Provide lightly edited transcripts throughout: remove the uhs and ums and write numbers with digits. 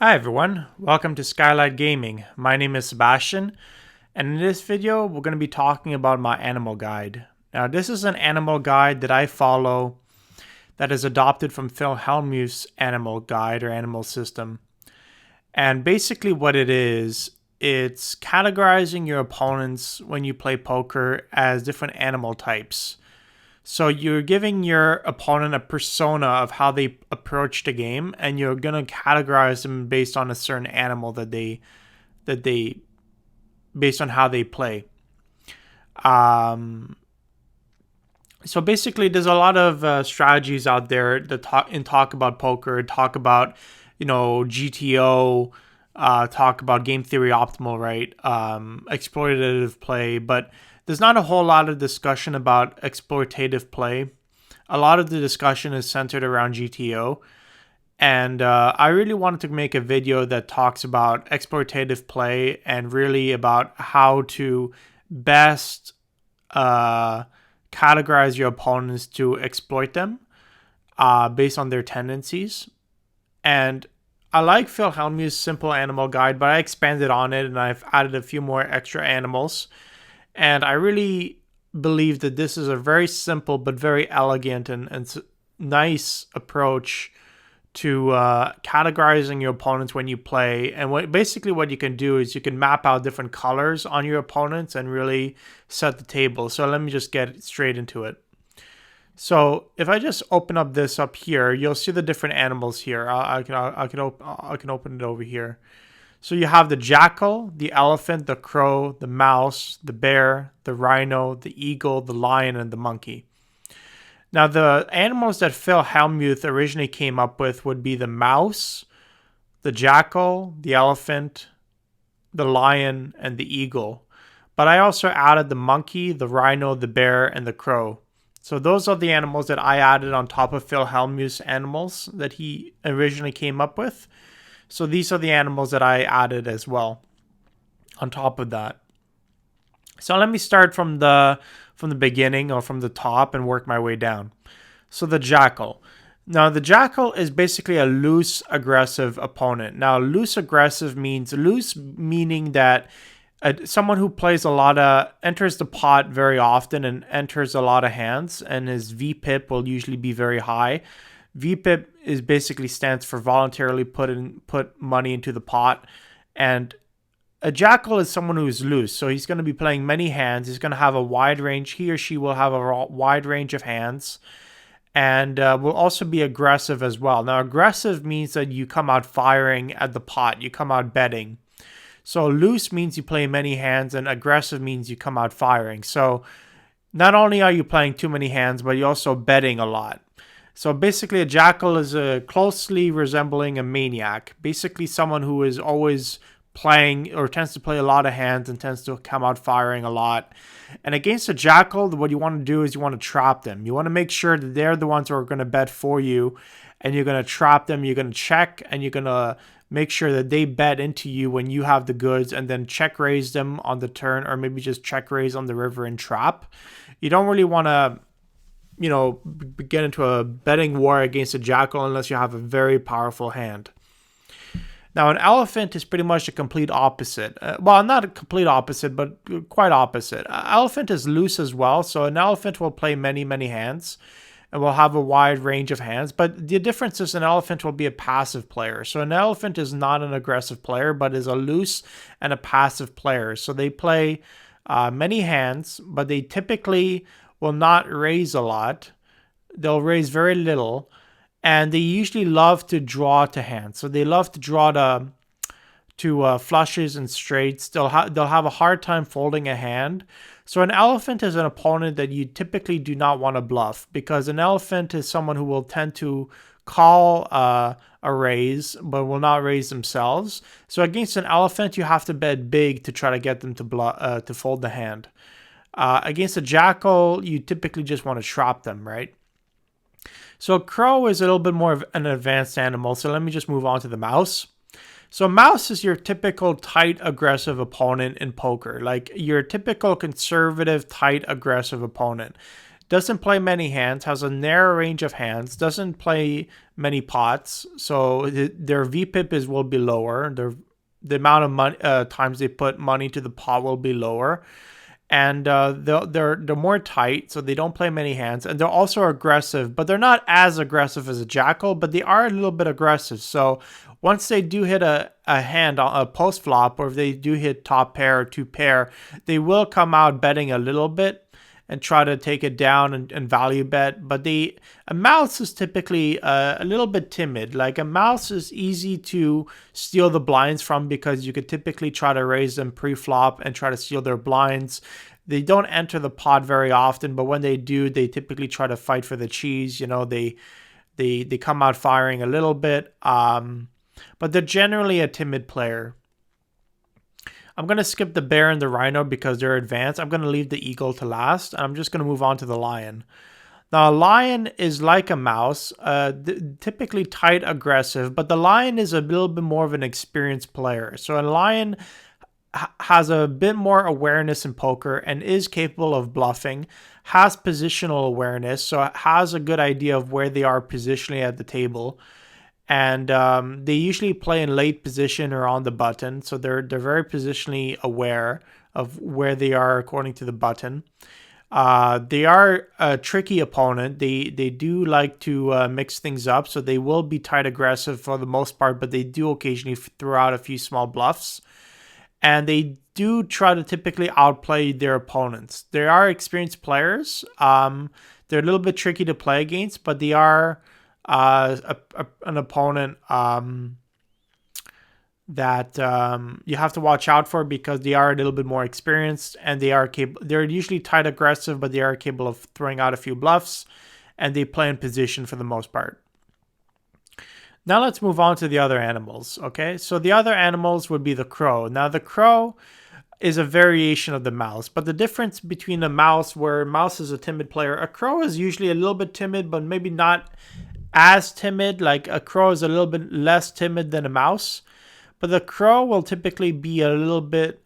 Hi everyone, welcome to Skylight Gaming. My name is Sebastian, and in this video we're going to be talking about my animal guide. Now this is an animal guide that I follow that is adopted from Phil Hellmuth's animal guide or animal system. And basically what it is, it's categorizing your opponents when you play poker as different animal types. So you're giving your opponent a persona of how they approach the game, and you're gonna categorize them based on a certain animal that they based on how they play. Um, so basically, there's a lot of strategies out there that talk about poker, talk about GTO, talk about game theory optimal, right? Exploitative play, but there's not a whole lot of discussion about exploitative play. A lot of the discussion is centered around GTO. And I really wanted to make a video that talks about exploitative play and really about how to best categorize your opponents to exploit them based on their tendencies. And I like Phil Hellmuth's simple animal guide, but I expanded on it and I've added a few more extra animals. And I really believe that this is a very simple but very elegant and nice approach to categorizing your opponents when you play. And basically what you can do is you can map out different colors on your opponents and really set the table. So let me just get straight into it. So if I just open up this up here, you'll see the different animals here. I can open it over here. So you have the jackal, the elephant, the crow, the mouse, the bear, the rhino, the eagle, the lion, and the monkey. Now, the animals that Phil Hellmuth originally came up with would be the mouse, the jackal, the elephant, the lion, and the eagle. But I also added the monkey, the rhino, the bear, and the crow. So those are the animals that I added on top of Phil Hellmuth's animals that he originally came up with. So these are the animals that I added as well on top of that. So let me start from the beginning or from the top and work my way down. So the jackal. Now the jackal is basically a loose aggressive opponent. Now loose aggressive means loose meaning that someone who plays enters the pot very often and enters a lot of hands, and his VPIP will usually be very high. VPIP is basically stands for voluntarily put money into the pot, and a jackal is someone who is loose, so he's going to be playing many hands. He's going to have a wide range. He or she will have a wide range of hands, and will also be aggressive as well. Now, aggressive means that you come out firing at the pot. You come out betting. So loose means you play many hands, and aggressive means you come out firing. So not only are you playing too many hands, but you're also betting a lot. So basically a jackal is closely resembling a maniac. Basically someone who is always playing or tends to play a lot of hands and tends to come out firing a lot. And against a jackal, what you want to do is you want to trap them. You want to make sure that they're the ones who are going to bet for you, and you're going to trap them. You're going to check, and you're going to make sure that they bet into you when you have the goods, and then check raise them on the turn, or maybe just check raise on the river and trap. You don't really want to get into a betting war against a jackal unless you have a very powerful hand. Now, an elephant is pretty much the complete opposite. Well, not a complete opposite, but quite opposite. An elephant is loose as well, so an elephant will play many, many hands and will have a wide range of hands. But the difference is an elephant will be a passive player. So an elephant is not an aggressive player, but is a loose and a passive player. So they play many hands, but they typically will not raise a lot. They'll raise very little, and they usually love to draw to hands. So they love to draw to flushes and straights. They'll have a hard time folding a hand. So an elephant is an opponent that you typically do not want to bluff, because an elephant is someone who will tend to call a raise but will not raise themselves. So against an elephant, you have to bet big to try to get them to fold the hand. Against a jackal, you typically just want to trap them, right? So a crow is a little bit more of an advanced animal. So let me just move on to the mouse. So mouse is your typical tight, aggressive opponent in poker. Like your typical conservative, tight, aggressive opponent. doesn't play many hands, has a narrow range of hands, doesn't play many pots, so their VPIP will be lower. The amount of money times they put money to the pot will be lower, and they're more tight, so they don't play many hands, and they're also aggressive, but they're not as aggressive as a jackal, but they are a little bit aggressive. So once they do hit a hand on a post flop, or if they do hit top pair or two pair, they will come out betting a little bit and try to take it down and value bet. But a mouse is typically a little bit timid. Like a mouse is easy to steal the blinds from because you could typically try to raise them pre-flop and try to steal their blinds. They don't enter the pot very often, but when they do, they typically try to fight for the cheese. You know, they come out firing a little bit, but they're generally a timid player. I'm going to skip the bear and the rhino because they're advanced. I'm going to leave the eagle to last. And I'm just going to move on to the lion. Now, a lion is like a mouse, typically tight, aggressive, but the lion is a little bit more of an experienced player. So a lion has a bit more awareness in poker and is capable of bluffing, has positional awareness, so it has a good idea of where they are positionally at the table. And they usually play in late position or on the button, so they're very positionally aware of where they are according to the button. They are a tricky opponent. They do like to mix things up, so they will be tight aggressive for the most part, but they do occasionally throw out a few small bluffs. And they do try to typically outplay their opponents. They are experienced players. They're a little bit tricky to play against, but they are an opponent that you have to watch out for because they are a little bit more experienced, and they're usually tight aggressive, but they are capable of throwing out a few bluffs, and they play in position for the most part. Now let's move on to the other animals. Okay, so the other animals would be the crow. Now the crow is a variation of the mouse, but the difference between a mouse, where a mouse is a timid player, a crow is usually a little bit timid, but maybe not as timid. Like a crow is a little bit less timid than a mouse, but the crow will typically be a little bit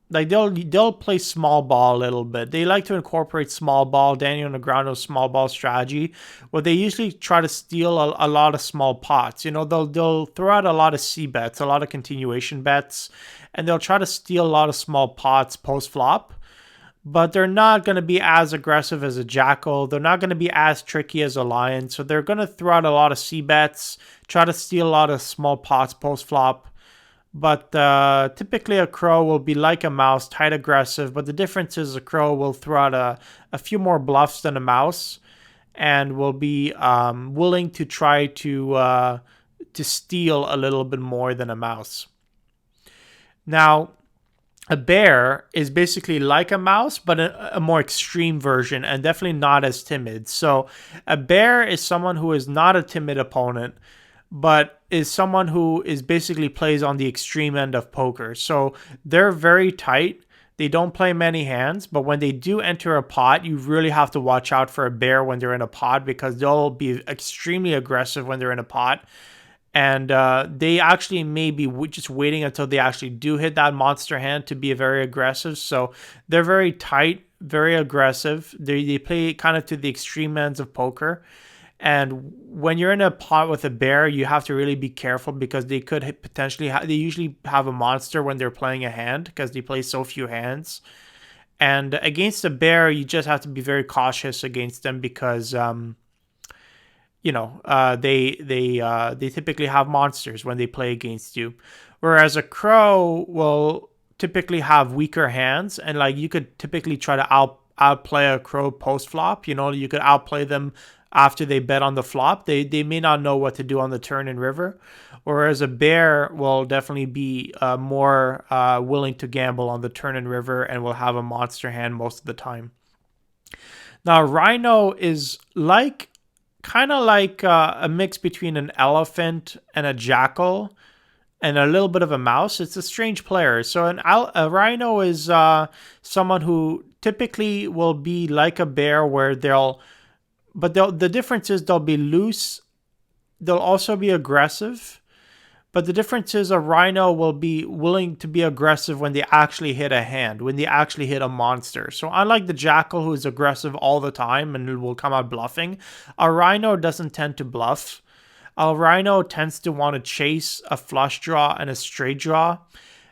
like they'll play small ball a little bit. They like to incorporate small ball, Daniel Negreanu's small ball strategy, where they usually try to steal a lot of small pots. You know, they'll throw out a lot of C bets, a lot of continuation bets, and they'll try to steal a lot of small pots post flop. But they're not going to be as aggressive as a jackal. They're not going to be as tricky as a lion. So they're going to throw out a lot of C bets, try to steal a lot of small pots post flop. But typically a crow will be like a mouse, tight aggressive. But the difference is a crow will throw out a few more bluffs than a mouse, and will be willing to try to steal a little bit more than a mouse. Now, a bear is basically like a mouse, but a more extreme version, and definitely not as timid. So a bear is someone who is not a timid opponent, but is someone who is basically plays on the extreme end of poker. So they're very tight. They don't play many hands, but when they do enter a pot, you really have to watch out for a bear when they're in a pot, because they'll be extremely aggressive when they're in a pot. And they actually may be just waiting until they actually do hit that monster hand to be very aggressive. So they're very tight, very aggressive. They play kind of to the extreme ends of poker. And when you're in a pot with a bear, you have to really be careful, because they could potentially they usually have a monster when they're playing a hand, because they play so few hands. And against a bear, you just have to be very cautious against them, because they typically have monsters when they play against you. Whereas a crow will typically have weaker hands, and like you could typically try to outplay a crow post flop. You know, you could outplay them after they bet on the flop. They may not know what to do on the turn and river. Whereas a bear will definitely be more willing to gamble on the turn and river, and will have a monster hand most of the time. Now, rhino is kind of like a mix between an elephant and a jackal, and a little bit of a mouse. It's a strange player. So a rhino is someone who typically will be like a bear, where the difference is they'll be loose. They'll also be aggressive, But the difference is a rhino will be willing to be aggressive when they actually hit a hand, when they actually hit a monster. So unlike the jackal, who is aggressive all the time and will come out bluffing, a rhino doesn't tend to bluff. A rhino tends to want to chase a flush draw and a straight draw,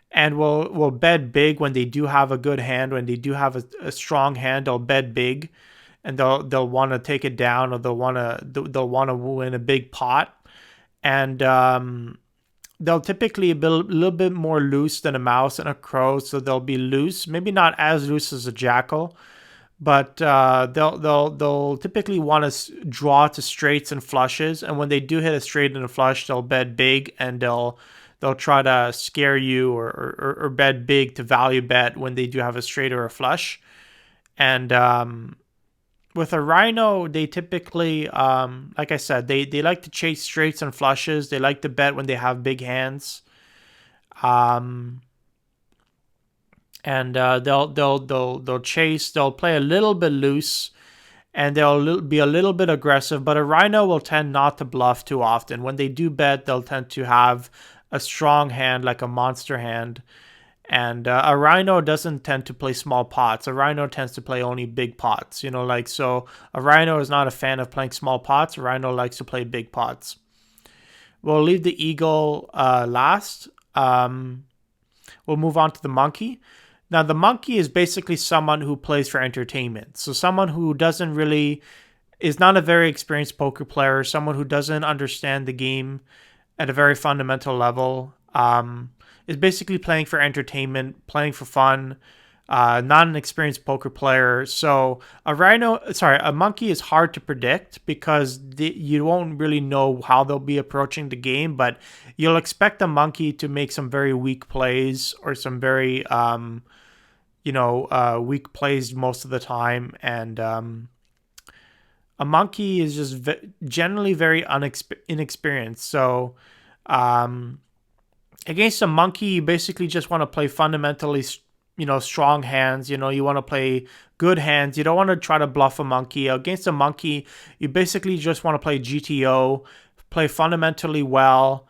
and will bet big when they do have a good hand. When they do have a strong hand, they'll bet big, and they'll want to take it down, or they'll want to win a big pot. And they'll typically be a little bit more loose than a mouse and a crow, so they'll be loose, maybe not as loose as a jackal, but they'll typically want to draw to straights and flushes, and when they do hit a straight and a flush, they'll bet big, and they'll try to scare you, or bet big to value bet when they do have a straight or a flush. And with a rhino, they typically, like I said, they like to chase straights and flushes. They like to bet when they have big hands, and they'll chase. They'll play a little bit loose, and they'll be a little bit aggressive. But a rhino will tend not to bluff too often. When they do bet, they'll tend to have a strong hand, like a monster hand. And a rhino doesn't tend to play small pots. A rhino tends to play only big pots. So a rhino is not a fan of playing small pots. A rhino likes to play big pots. We'll leave the eagle last. We'll move on to the monkey. Now, the monkey is basically someone who plays for entertainment. So someone who is not a very experienced poker player, someone who doesn't understand the game at a very fundamental level. Is basically playing for entertainment, playing for fun, not an experienced poker player. So a monkey is hard to predict because you won't really know how they'll be approaching the game, but you'll expect a monkey to make some very weak plays, or some very, weak plays most of the time. And a monkey is just generally very inexperienced. So, against a monkey, you basically just want to play fundamentally, strong hands. You want to play good hands. You don't want to try to bluff a monkey. Against a monkey, you basically just want to play GTO, play fundamentally well,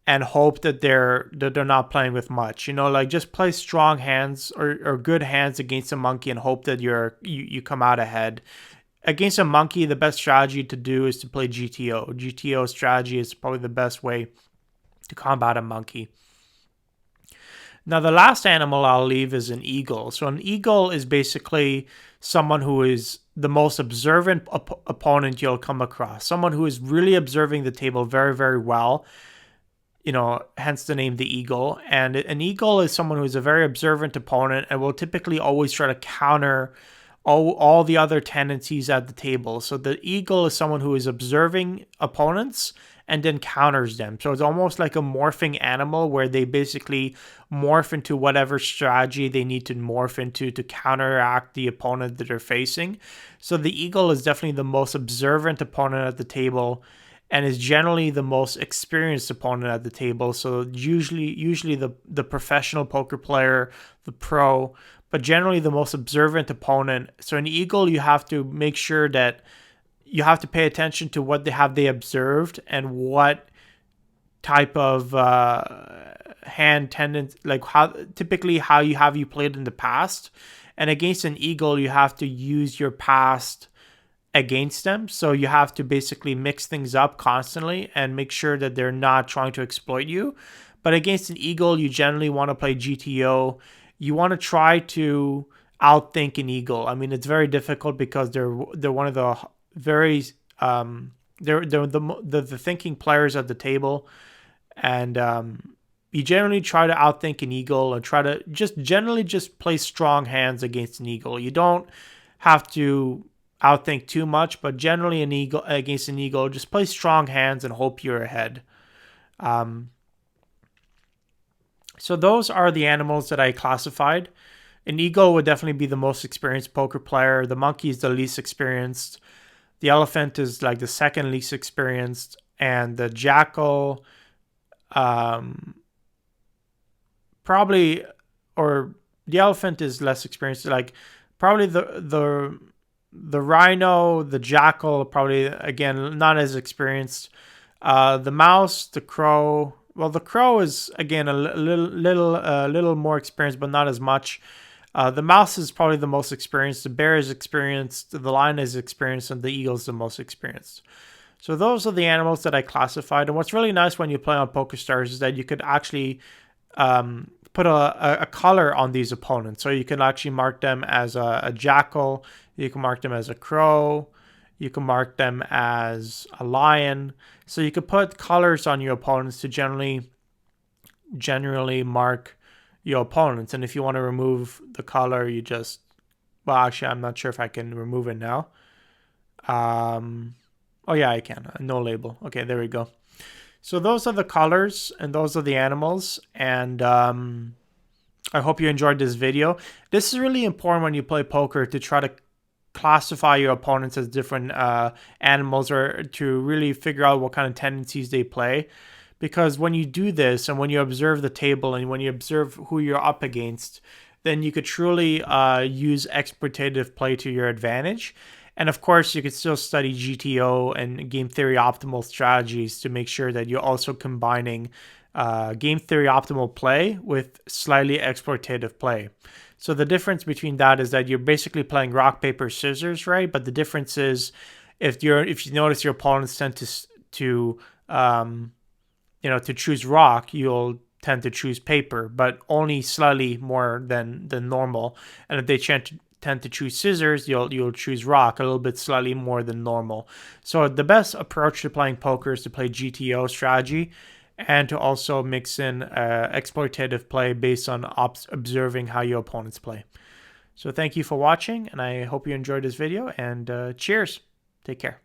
and hope that they're not playing with much. Just play strong hands, or good hands against a monkey, and hope that you come out ahead. Against a monkey, the best strategy to do is to play GTO. GTO strategy is probably the best way to combat a monkey. Now, the last animal I'll leave is an eagle. So an eagle is basically someone who is the most observant opponent you'll come across. Someone who is really observing the table very, very well. Hence the name the eagle. And an eagle is someone who is a very observant opponent and will typically always try to counter all the other tendencies at the table. So the eagle is someone who is observing opponents and then counters them. So it's almost like a morphing animal, where they basically morph into whatever strategy they need to morph into to counteract the opponent that they're facing. So the eagle is definitely the most observant opponent at the table, and is generally the most experienced opponent at the table. So usually the professional poker player, the pro, but generally the most observant opponent. So an eagle, you have to make sure that you have to pay attention to what they observed, and what type of hand tendency, like how you played in the past. And against an eagle, you have to use your past against them. So you have to basically mix things up constantly and make sure that they're not trying to exploit you. But against an eagle, you generally want to play GTO. You want to try to outthink an eagle. I mean, it's very difficult because they're one of the very they're the thinking players at the table, and you generally try to outthink an eagle, and try to generally play strong hands against an eagle. You don't have to outthink too much, but generally against an eagle, just play strong hands and hope you're ahead. So those are the animals that I classified. An eagle would definitely be the most experienced poker player. The monkey is the least experienced. The elephant is like the second least experienced, and the jackal, probably, or the elephant is less experienced. Like probably the rhino, the jackal, probably again not as experienced. The mouse, the crow, Well, the crow is again a little more experienced, but not as much. The mouse is probably the most experienced. The bear is experienced. The lion is experienced, and the eagle is the most experienced. So those are the animals that I classified. And what's really nice when you play on PokerStars is that you could actually put a color on these opponents. So you can actually mark them as a jackal. You can mark them as a crow. You can mark them as a lion. So you could put colors on your opponents to generally mark your opponents. And if you want to remove the color, you just, well, actually, I'm not sure if I can remove it now. Oh yeah, I can. No label. Okay, there we go. So those are the colors and those are the animals. And I hope you enjoyed this video. This is really important when you play poker to try to classify your opponents as different animals, or to really figure out what kind of tendencies they play. Because when you do this and when you observe the table and when you observe who you're up against, then you could truly use exploitative play to your advantage. And of course, you could still study GTO and game theory optimal strategies to make sure that you're also combining game theory optimal play with slightly exploitative play. So the difference between that is that you're basically playing rock, paper, scissors, right? But the difference is if you notice your opponents tend to choose rock, you'll tend to choose paper, but only slightly more than normal. And if they tend to choose scissors, you'll choose rock a little bit slightly more than normal. So the best approach to playing poker is to play GTO strategy and to also mix in exploitative play based on observing how your opponents play. So thank you for watching, and I hope you enjoyed this video, and cheers. Take care.